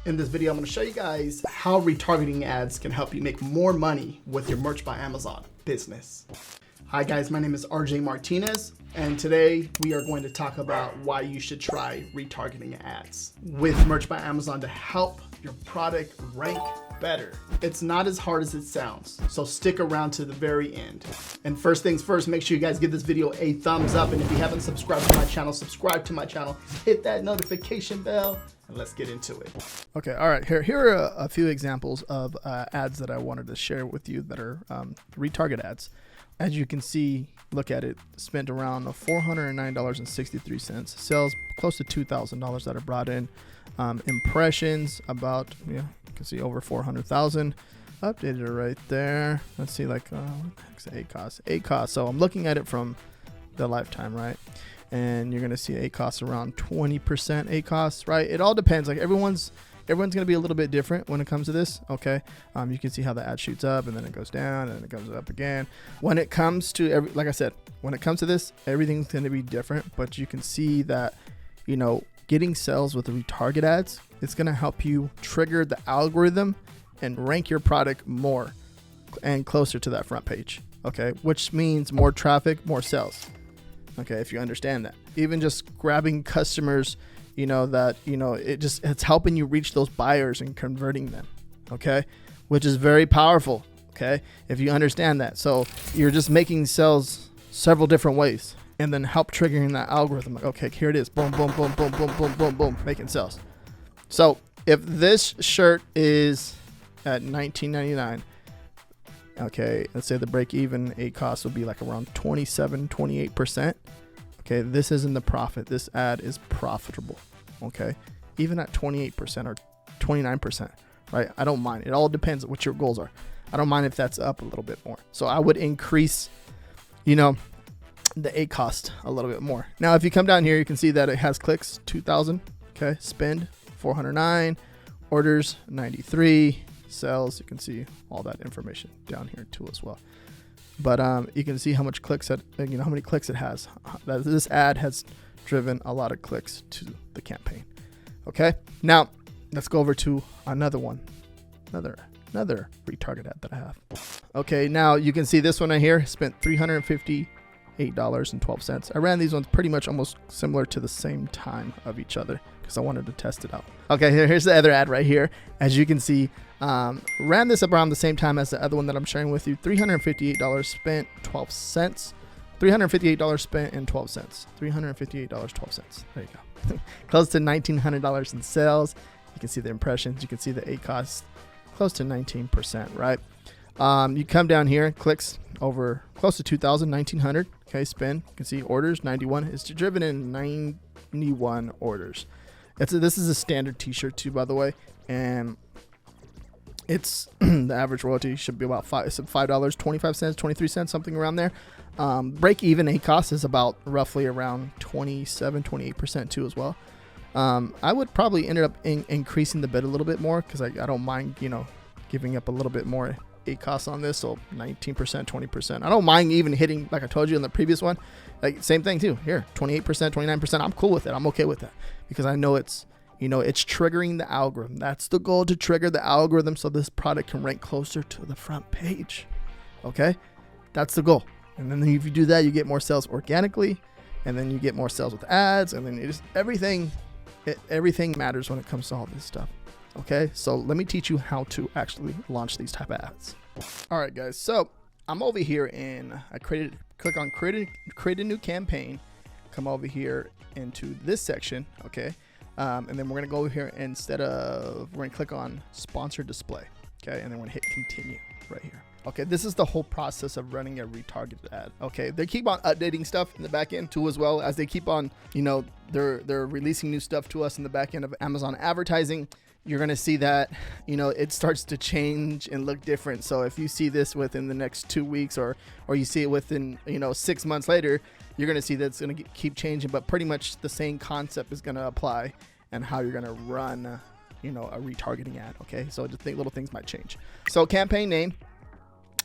In this video, I'm going to show you guys how retargeting ads can help you make more money with your Merch by Amazon business. Hi guys, my name is RJ Martinez, and today we are going to talk about why you should try retargeting ads with Merch by Amazon to help your product rank better. It's not as hard as it sounds, so stick around to the very end. And first things first, make sure you guys give this video a thumbs up, and if you haven't subscribed to my channel, subscribe to my channel, hit that notification bell, and let's get into it. Okay, all right, here are a few examples of ads that I wanted to share with you that are retarget ads. As you can see, look at it, spent around $409.63, sales close to $2,000 that are brought in, impressions about, you can see over 400,000, updated it right there. Let's see, like ACOS. So I'm looking at it from the lifetime, right? And you're gonna see ACOS around 20% ACOS, right? It all depends. Like everyone's gonna be a little bit different when it comes to this. Okay, you can see how the ad shoots up and then it goes down and then it goes up again. When it comes to like I said, when it comes to this, everything's gonna be different. But you can see that, getting sales with the retarget ads, it's gonna help you trigger the algorithm and rank your product more and closer to that front page. Okay, which means more traffic, more sales. Okay, if you understand that, even just grabbing customers, it's helping you reach those buyers and converting them. Okay, which is very powerful. Okay, if you understand that, so you're just making sales several different ways, and then help triggering that algorithm. Like, okay, here it is, boom, boom, boom, boom, boom, boom, boom, boom, making sales. So if this shirt is at $19.99. Okay, let's say the break-even ACOS would be like around 28%. Okay, this isn't the profit. This ad is profitable. Okay, even at 28% or 29%, right? I don't mind. It all depends on what your goals are. I don't mind if that's up a little bit more. So I would increase, the ACOS a little bit more. Now, if you come down here, you can see that it has clicks 2,000. Okay, spend 409, orders 93. Sales, you can see all that information down here too as well. But you can see how much clicks how many clicks it has. This ad has driven a lot of clicks to the campaign. Okay, now let's go over to another one, another retarget ad that I have. Okay, now you can see this one right here, spent $358.12. I ran these ones pretty much almost similar to the same time of each other because I wanted to test it out. Okay, here's the other ad right here. As you can see, ran this around the same time as the other one that I'm sharing with you. $358 spent, 12 cents. $358 spent and 12 cents. $358.12. There you go. Close to $1,900 in sales. You can see the impressions. You can see the ACOS close to 19%, right? You come down here, clicks over close to 2,000, 1,900. Okay, spend. You can see orders 91. It's driven in 91 orders. This is a standard T-shirt too, by the way, and it's the average royalty should be about $5.25, 23 cents, something around there. Break even ACOS is about roughly around 28% too as well. I would probably end up increasing the bid a little bit more because I don't mind giving up a little bit more ACOS on this, so 19%, 20%. I don't mind even hitting, like I told you in the previous one, like same thing too. Here, 28%, 29%. I'm cool with it. I'm okay with that because I know it's it's triggering the algorithm. That's the goal, to trigger the algorithm so this product can rank closer to the front page. Okay, that's the goal. And then if you do that, you get more sales organically, and then you get more sales with ads, and then everything matters when it comes to all this stuff. Okay, so let me teach you how to actually launch these type of ads. All right, guys. So I'm over here and click on create a new campaign. Come over here into this section. Okay, and then we're gonna go over here we're gonna click on sponsor display. Okay, and then we're gonna hit continue right here. Okay, this is the whole process of running a retargeted ad. Okay, they keep on updating stuff in the back end too, as well as they keep on, they're releasing new stuff to us in the back end of Amazon advertising. You're gonna see that, it starts to change and look different. So if you see this within the next 2 weeks, or you see it within 6 months later, you're gonna see that it's gonna keep changing. But pretty much the same concept is gonna apply, and how you're gonna run, a retargeting ad. Okay, so just little things might change. So campaign name.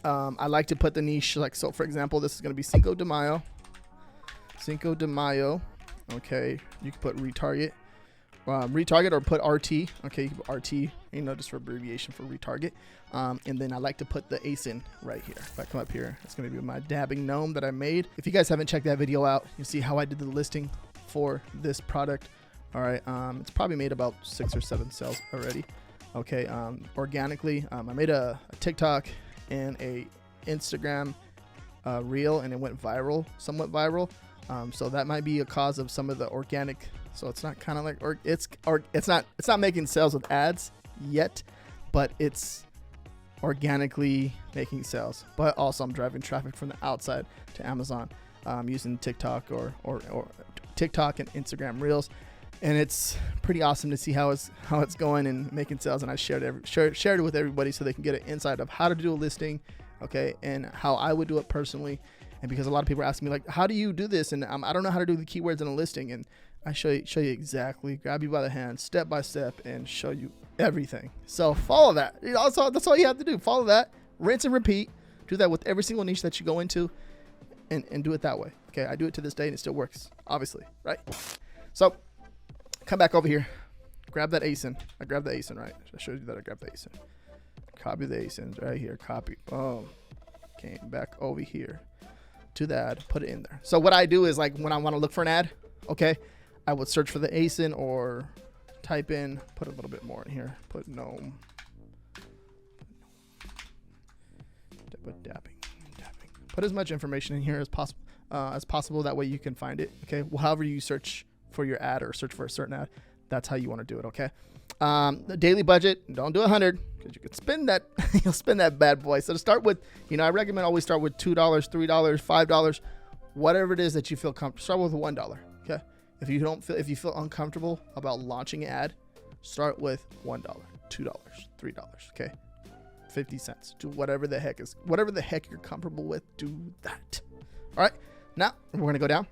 I like to put the niche, so for example, this is going to be Cinco de Mayo. Okay, you can put retarget, retarget or put RT. Okay, you can put RT, just for abbreviation for retarget. And then I like to put the ASIN right here. If I come up here, it's going to be my dabbing gnome that I made. If you guys haven't checked that video out, you see how I did the listing for this product. All right, it's probably made about 6 or 7 sales already. Okay, organically, I made a TikTok and a Instagram reel, and it went viral, somewhat viral. So that might be a cause of some of the organic. So it's not kind of like, it's not making sales with ads yet, but it's organically making sales. But also I'm driving traffic from the outside to Amazon using TikTok or TikTok and Instagram reels. And it's pretty awesome to see how it's going and making sales. And I shared it with everybody so they can get an insight of how to do a listing, okay, and how I would do it personally. And because a lot of people are asking me, like, how do you do this? And I don't know how to do the keywords in a listing. And I show you exactly, grab you by the hand, step by step, and show you everything. So follow that. That's all you have to do. Follow that, rinse and repeat. Do that with every single niche that you go into, and do it that way. Okay, I do it to this day, and it still works, obviously, right? So come back over here, grab that ASIN. I grabbed the ASIN, right? I showed you that I grabbed the ASIN. Copy the ASINs right here. Copy. Boom. Came back over here to the ad, put it in there. So what I do is, like, when I want to look for an ad, okay, I would search for the ASIN or type in, put a little bit more in here, put gnome, put dabbing, put as much information in here as possible. That way you can find it. Okay, well, however you search for your ad or search for a certain ad, that's how you want to do it. Okay, the daily budget, don't do 100 because you could spend that. You'll spend that bad boy. So to start with, I recommend always start with $2, $3, $5, whatever it is that you feel comfortable. Start with $1. Okay, if you feel uncomfortable about launching an ad, start with $1, $2, $3. Okay, 50 cents. Do whatever the heck you're comfortable with. Do that. All right, now we're gonna go down.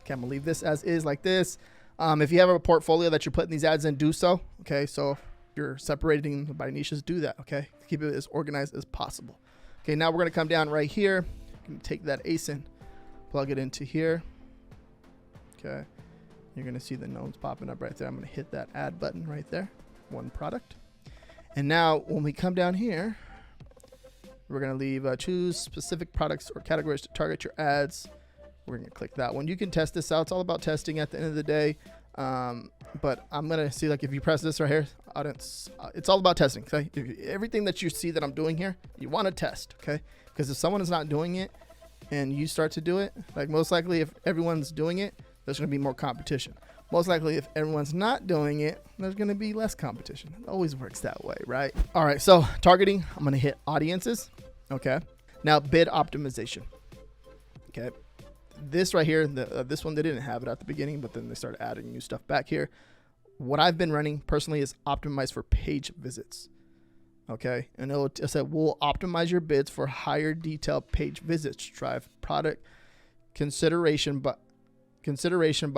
Okay, I'm gonna leave this as is, like this. If you have a portfolio that you're putting these ads in, do so. Okay, so if you're separating by niches, do that. Okay, keep it as organized as possible. Okay, now we're gonna come down right here. You can take that ASIN, plug it into here. Okay, you're gonna see the gnomes popping up right there. I'm gonna hit that add button right there, one product. And now when we come down here, we're gonna leave choose specific products or categories to target your ads. We're gonna click that one. You can test this out. It's all about testing at the end of the day. But I'm gonna see, like, if you press this right here, audience, it's all about testing. Okay, everything that you see that I'm doing here, you want to test. Okay, because if someone is not doing it and you start to do it, like, most likely if everyone's doing it, there's gonna be more competition. Most likely if everyone's not doing it, there's gonna be less competition. It always works that way, right? All right, so targeting, I'm gonna hit audiences. Okay, now bid optimization. Okay, this right here, this one, they didn't have it at the beginning, but then they started adding new stuff back here. What I've been running personally is optimized for page visits. Okay, and it said we'll optimize your bids for higher detailed page visits. Drive product consideration by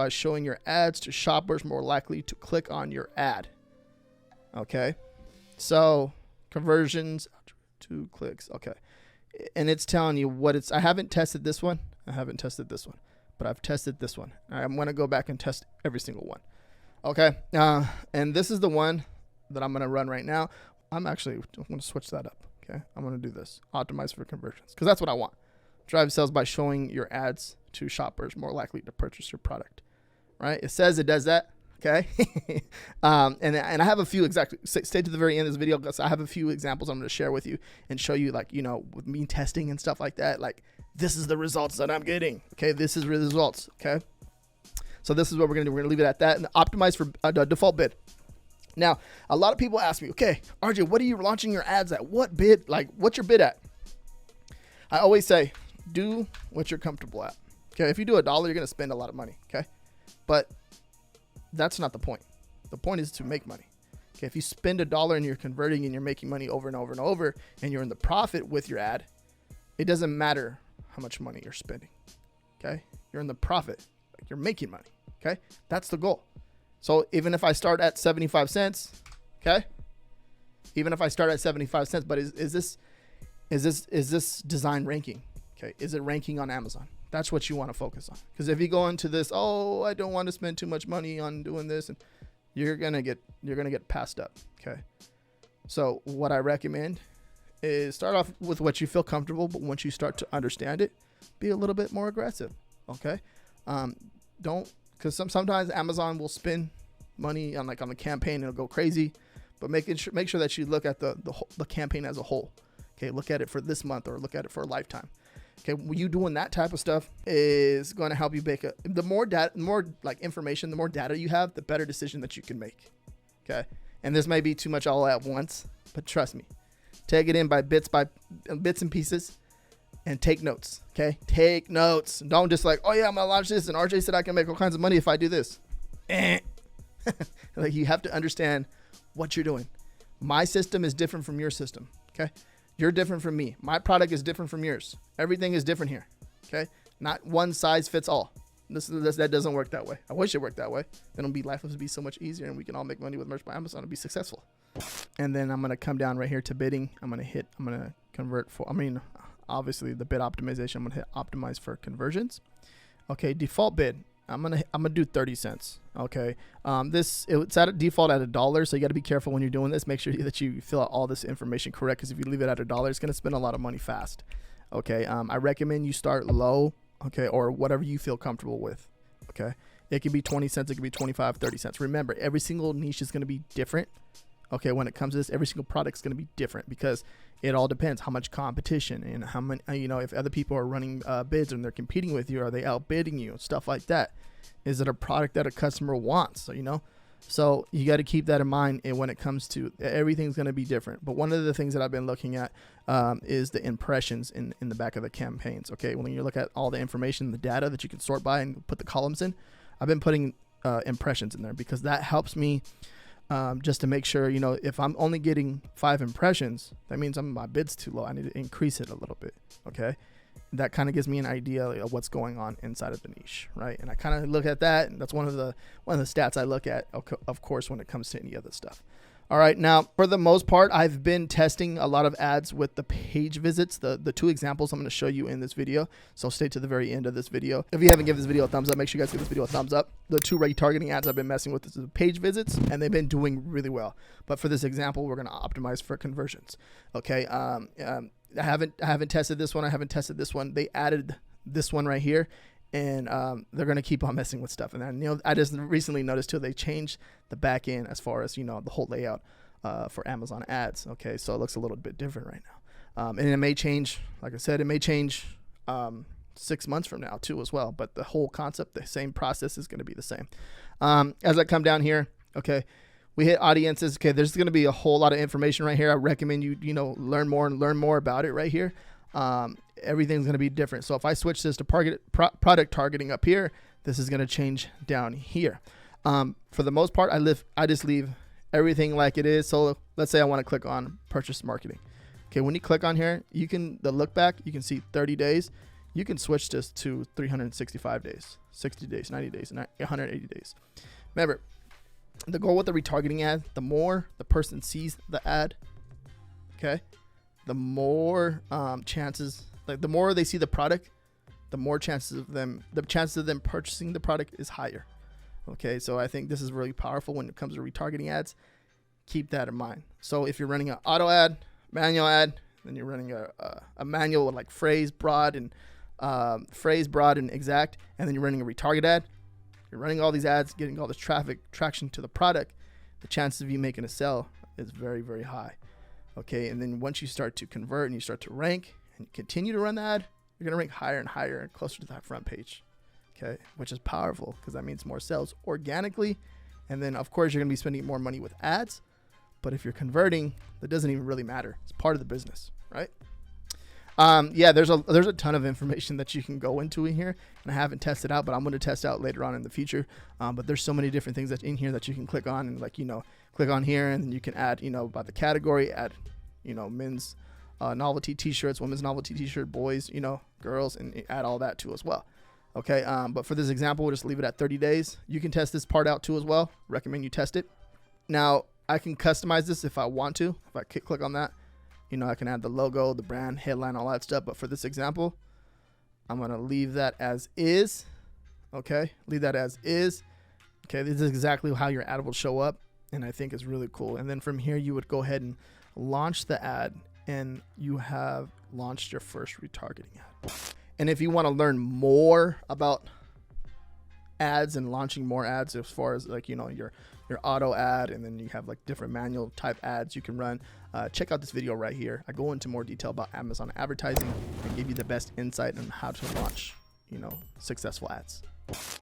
showing your ads to shoppers more likely to click on your ad. Okay, so conversions to clicks. Okay, and it's telling you what it's. I haven't tested this one, but I've tested this one. I'm going to go back and test every single one. Okay, and this is the one that I'm going to run right now. I'm going to switch that up. Okay, I'm going to do this, optimize for conversions, because that's what I want. Drive sales by showing your ads to shoppers more likely to purchase your product. Right? It says it does that. Okay, and I have a few stay to the very end of this video because I have a few examples I'm going to share with you and show you, like, with me testing and stuff like that. Like, this is the results that I'm getting. Okay, this is the results. Okay, so this is what we're going to do. We're going to leave it at that and optimize for the default bid. Now, a lot of people ask me, okay, RJ, what are you launching your ads at? What bid? Like, what's your bid at? I always say, do what you're comfortable at. Okay, if you do $1, you're going to spend a lot of money. Okay, but that's not the point. The point is to make money. Okay, if you spend $1 and you're converting and you're making money over and over and over, and you're in the profit with your ad, it doesn't matter how much money you're spending. Okay, you're in the profit, like, you're making money. Okay, that's the goal. So even if I start at 75 cents, okay, but is this design ranking? Okay, is it ranking on Amazon? That's what you want to focus on. Because if you go into this, oh, I don't want to spend too much money on doing this, and you're gonna get passed up. Okay. So what I recommend is start off with what you feel comfortable, but once you start to understand it, be a little bit more aggressive. Okay. Because sometimes Amazon will spend money on the campaign and it'll go crazy, but make sure that you look at the campaign as a whole. Okay. Look at it for this month or look at it for a lifetime. Okay. You doing that type of stuff is going to help you make the more information, the more data you have, the better decision that you can make. Okay. And this may be too much all at once, but trust me, take it in by bits and pieces and take notes. Okay. Take notes. Don't just oh yeah, I'm going to launch this. And RJ said I can make all kinds of money if I do this. You have to understand what you're doing. My system is different from your system. Okay. You're different from me. My product is different from yours. Everything is different here. Okay. Not one size fits all. That doesn't work that way. I wish it worked that way. Then life would be so much easier and we can all make money with Merch by Amazon and be successful. And then I'm going to come down right here to bidding. I'm going to convert obviously the bid optimization. I'm going to hit optimize for conversions. Okay. Default bid. I'm gonna do 30 cents. Okay. It's at a default at $1, so you got to be careful when you're doing this. Make sure that you fill out all this information correct, because if you leave it at $1, it's gonna spend a lot of money fast. Okay. I recommend you start low. Okay, or whatever you feel comfortable with. Okay. It could be 20 cents. It could be 25, 30 cents. Remember, every single niche is gonna be different. Okay. When it comes to this, every single product is gonna be different because it all depends how much competition and how many, if other people are running bids and they're competing with you, are they outbidding you, stuff like that. Is it a product that a customer wants? So you got to keep that in mind. And when it comes to everything's going to be different. But one of the things that I've been looking at is the impressions in the back of the campaigns. Okay. When you look at all the information, the data that you can sort by and put the columns in, I've been putting impressions in there because that helps me just to make sure, if I'm only getting 5 impressions, that means my bid's too low. I need to increase it a little bit. Okay. That kind of gives me an idea of what's going on inside of the niche, right? And I kind of look at that, and that's one of the stats I look at, of course, when it comes to any other stuff. All right, now for the most part, I've been testing a lot of ads with the page visits, the 2 examples I'm going to show you in this video. So stay to the very end of this video. If you haven't given this video a thumbs up, make sure you guys give this video a thumbs up. The 2 retargeting ads I've been messing with is the page visits, and they've been doing really well. But for this example, we're going to optimize for conversions. Okay. I haven't tested this one. I haven't tested this one. They added this one right here, and they're going to keep on messing with stuff. And I just recently noticed too, they changed the back end as far as, the whole layout for Amazon ads. Okay. So it looks a little bit different right now. And it may change, like I said, it may change 6 months from now too as well. But the whole concept, the same process is going to be the same. As I come down here, okay, we hit audiences. Okay, there's going to be a whole lot of information right here. I recommend you, learn more about it right here. Everything's going to be different. So if I switch this to product targeting up here, this is going to change down here. For the most part, I just leave everything like it is. So let's say I want to click on purchase marketing. Okay, when you click on here, the look back, you can see 30 days. You can switch this to 365 days, 60 days, 90 days, 180 days. Remember, the goal with the retargeting ad, the more the person sees the ad, okay, the more chances, the more they see the product, the more chances of them purchasing the product is higher. Okay, so I think this is really powerful when it comes to retargeting ads. Keep that in mind. So if you're running an auto ad, manual ad, then you're running a manual with phrase, broad, and exact, and then you're running a retarget ad. You're running all these ads, getting all this traction to the product, the chances of you making a sale is very, very high. Okay, and then once you start to convert and you start to rank and you continue to run the ad, you're gonna rank higher and higher and closer to that front page. Okay, which is powerful because that means more sales organically, and then of course you're gonna be spending more money with ads. But if you're converting, that doesn't even really matter. It's part of the business, right? Yeah, there's a ton of information that you can go into in here, and I haven't tested out, but I'm going to test out later on in the future. But there's so many different things that's in here that you can click on and click on here, and then you can add, by the category, add, men's novelty t-shirts, women's novelty t-shirt, boys, girls, and add all that too as well. Okay. But for this example, we'll just leave it at 30 days. You can test this part out too as well. Recommend you test it. Now I can customize this if I want to. If I click on that, I can add the logo, the brand, headline, all that stuff. But for this example, I'm going to leave that as is. Okay. Leave that as is. Okay, this is exactly how your ad will show up, and I think it's really cool. And then from here, you would go ahead and launch the ad, and you have launched your first retargeting ad. And if you want to learn more about ads and launching more ads, as far as like, you know, your auto ad, and then you have like different manual type ads you can run, check out this video right here. I go into more detail about Amazon advertising and give you the best insight on how to launch, you know, successful ads.